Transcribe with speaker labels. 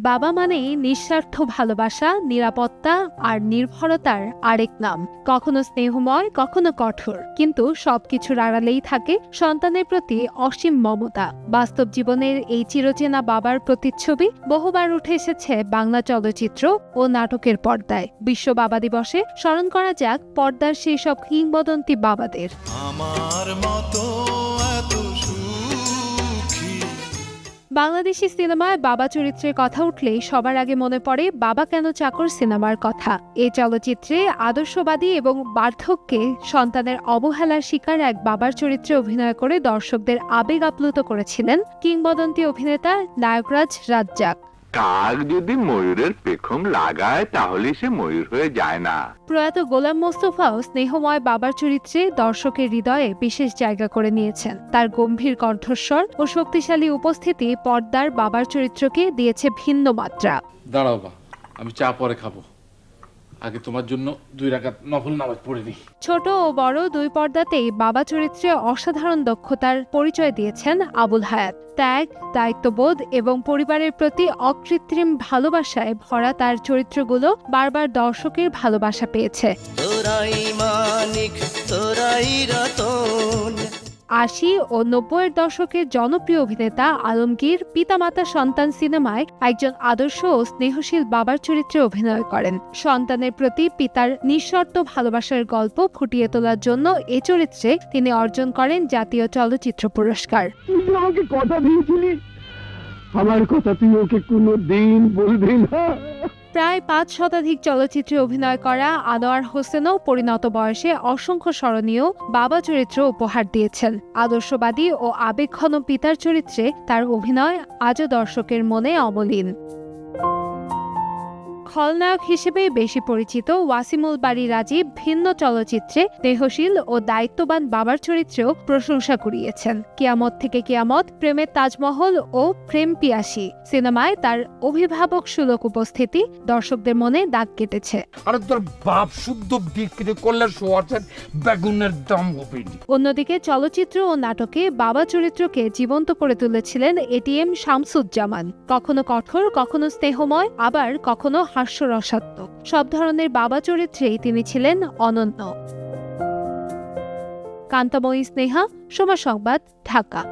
Speaker 1: বাবা মানেই নিঃস্বার্থ ভালোবাসা, নিরাপত্তা আর নির্ভরতার আরেক নাম। কখনো স্নেহময়, কখনো কঠোর, কিন্তু সবকিছুর আড়ালেই থাকে সন্তানের প্রতি অসীম মমতা। বাস্তব জীবনের এই চিরচেনা বাবার প্রতিচ্ছবি বহুবার উঠে এসেছে বাংলা চলচ্চিত্র ও নাটকের পর্দায়। বিশ্ব বাবা দিবসে স্মরণ করা যাক পর্দার সেই সব কিংবদন্তি বাবাদের।
Speaker 2: আমার মতো এত সুখী।
Speaker 1: বাংলাদেশি সিনেমায় বাবা চরিত্রের কথা উঠলেই সবার আগে মনে পড়ে বাবা কেন চাকর সিনেমার কথা। এই চলচ্চিত্রে আদর্শবাদী এবং বার্ধক্যে সন্তানের অবহেলার শিকার এক বাবার চরিত্রে অভিনয় করে দর্শকদের আবেগ আপ্লুত করেছিলেন কিংবদন্তি অভিনেতা নায়করাজ রাজ্জাক।
Speaker 3: কাক যদি ময়ূরের পেখম লাগায় তাহলে সে ময়ূর হয়ে যায় না।
Speaker 1: প্রয়াত গোলাম মোস্তফাও স্নেহময় বাবার চরিত্রে দর্শকের হৃদয়ে বিশেষ জায়গা করে নিয়েছেন। তার গম্ভীর কণ্ঠস্বর ও শক্তিশালী উপস্থিতি পর্দার বাবার চরিত্রকে দিয়েছে ভিন্ন মাত্রা।
Speaker 4: দাঁড়াও বা, আমি চা পরে খাবো, আগে তোমার জন্য 2 রাকাত নফল নামাজ পড়ে নি।
Speaker 1: ছোট ও বড় দুই পর্দাতেই বাবা চরিত্রে অসাধারণ দক্ষতার পরিচয় দিয়েছেন আবুল হায়াত। ত্যাগ, দায়িত্ববোধ এবং পরিবারের প্রতি অকৃত্রিম ভালোবাসায় ভরা তার চরিত্রগুলো বারবার দর্শকের ভালোবাসা পেয়েছে।
Speaker 5: তোরাই মানিক, তোরাই রতন।
Speaker 1: ৮০ ও ৯০-এর দশকের জনপ্রিয় অভিনেতা আলমগীর পিতামাতা সন্তান সিনেমায় একজন আদর্শ ও স্নেহশীল বাবার চরিত্রে অভিনয় করেন। সন্তানের প্রতি পিতার নিঃশর্ত ভালোবাসার গল্প ফুটিয়ে তোলার জন্য এ চরিত্রে তিনি অর্জন করেন জাতীয় চলচ্চিত্র পুরস্কার।
Speaker 6: তুই আমাকে কথা দিয়েছিলি, আমার কথা তুই ওকে কোনোদিন বলবি না।
Speaker 1: প্রায় ৫ শতাধিক চলচ্চিত্রে অভিনয় করা আনোয়ার হোসেনও পরিণত বয়সে অসংখ্য স্মরণীয় বাবা চরিত্র উপহার দিয়েছেন। আদর্শবাদী ও আবেগঘন পিতার চরিত্রে তার অভিনয় আজও দর্শকের মনে অমলিন। খলনায়ক হিসেবে বেশি পরিচিত ওয়াসিমুল বারী রাজীব ভিন্ন চলচ্চিত্রে স্নেহশীল ও দায়িত্ববান বাবার চরিত্রেও প্রশংসা কুড়িয়েছেন। কিয়ামত থেকে কিয়ামত, প্রেমের তাজমহল ও প্রেম পিয়াসী সিনেমায় তার অভিভাবক সুলভ উপস্থিতি দর্শকদের মনে দাগ কেটেছে।
Speaker 7: আরে তোর বাপ শুদ্ধ বিক্রি করলে সোয়াচের বেগুনের দাম হবে।
Speaker 1: অন্যদিকে চলচ্চিত্র ও নাটকে বাবা চরিত্রকে জীবন্ত করে তুলেছিলেন এটিএম শামসুজ্জামান। কখনো কঠোর, কখনো স্নেহময়, আবার কখনো হাস্যরসাত্মক। সব ধরনের বাবা চরিত্রেই তিনি ছিলেন অনন্য। কান্তাময়ী স্নেহা, সময় সংবাদ, ঢাকা।